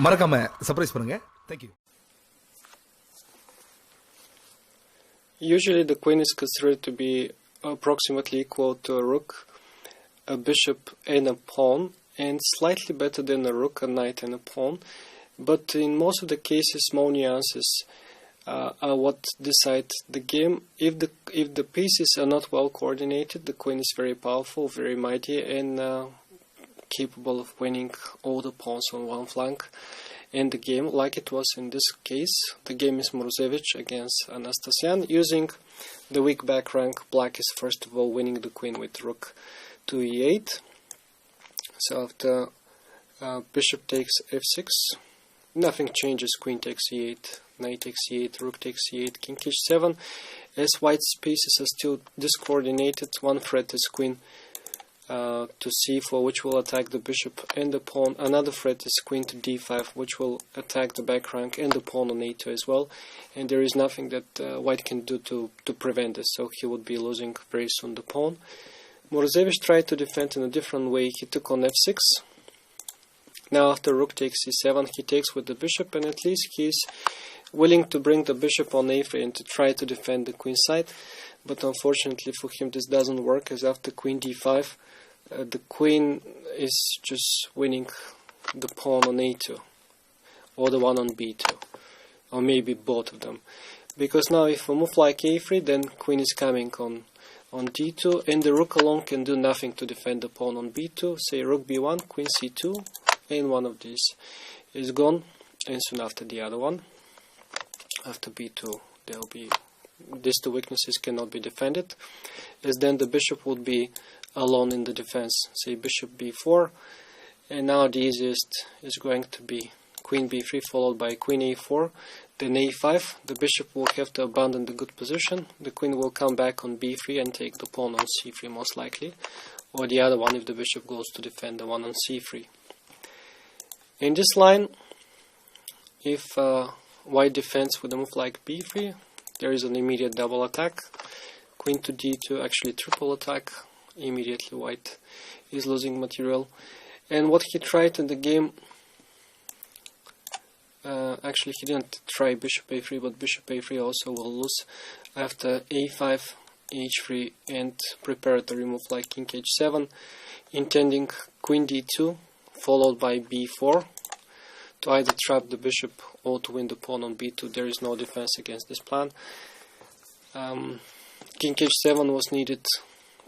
மறக்காம சர்ப்ரைஸ் பண்ணுங்க. Thank you. Usually the queen is considered to be approximately equal to a rook, a bishop and a pawn, and slightly better than a rook, a knight and a pawn. But in most of the cases, small nuances are what decide the game. If the pieces are not well coordinated, the queen is very powerful, very mighty, and capable of winning all the pawns on one flank. In the game, like it was in this case, the game is Morozevich against Anastasian. Using the weak back rank, black is first of all winning the queen with rook to e8. So after bishop takes f6, nothing changes. Queen takes e8, knight takes e8, rook takes e8, king h7. As white's pieces are still discoordinated, one threat is queen to c4, which will attack the bishop and the pawn. Another threat is queen to d5, which will attack the back rank and the pawn on a2 as well. And there is nothing that white can do to prevent this, so he would be losing very soon the pawn. Morozevich tried to defend in a different way. He took on f6. Now after rook takes c7, he takes with the bishop, and at least he is willing to bring the bishop on a3 and to try to defend the queen side. But unfortunately for him this doesn't work, as after queen d5, the queen is just winning the pawn on a2, or the one on b2, or maybe both of them. Because now if we move like a3, then queen is coming on d2, and the rook alone can do nothing to defend the pawn on b2. Say rook b1, queen c2, and one of these is gone, and soon after the other one. After b2 there will be these two weaknesses cannot be defended, as then the bishop would be alone in the defense. Say bishop b4, and now the easiest is going to be queen b3 followed by queen a4, then a5. The bishop will have to abandon the good position. The queen will come back on b3 and take the pawn on c3 most likely, or the other one if the bishop goes to defend the one on c3. In this line, if white defends with a move like b3, there is an immediate double attack. Queen to d2, actually triple attack. Immediately white is losing material. And what he tried in the game, actually he didn't try bishop a3, but bishop a3 also will lose after a5, h3, and preparatory move like king h7, intending queen d2 followed by b4 to either trap the bishop or to win the pawn on b2. There is no defense against this plan. King h7 was needed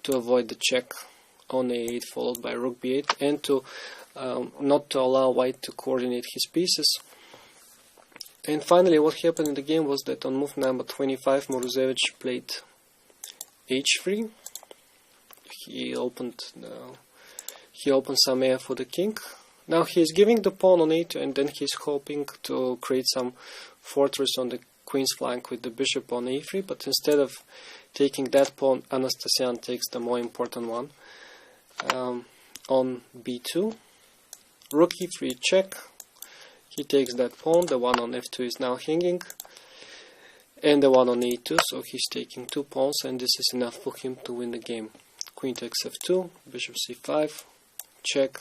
to avoid the check on a8 followed by rook b8, and to not to allow white to coordinate his pieces. And finally what happened in the game was that on move number 25 Morozevich played h3. He opened some air for the king. Now he is giving the pawn on a2, and then he is hoping to create some fortress on the queen's flank with the bishop on a3, but instead of taking that pawn, Anastasian takes the more important one on b2. Rook e3 check. He takes that pawn. The one on f2 is now hanging, and the one on a2, so he's taking two pawns, and this is enough for him to win the game. Queen takes f2, bishop c5, check,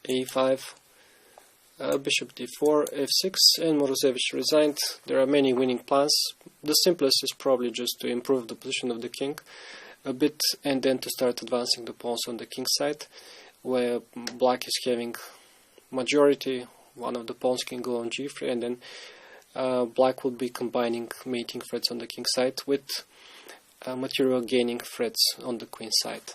a5, bishop d4, f6, and Morozevich resigned. There are many winning plans. The simplest is probably just to improve the position of the king a bit, and then to start advancing the pawns on the king side, where black is having majority. One of the pawns can go on g3, and then black would be combining mating threats on the king side with material gaining threats on the queen side.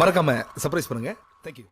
மறக்காம surprise பண்ணுங்க. Thank you.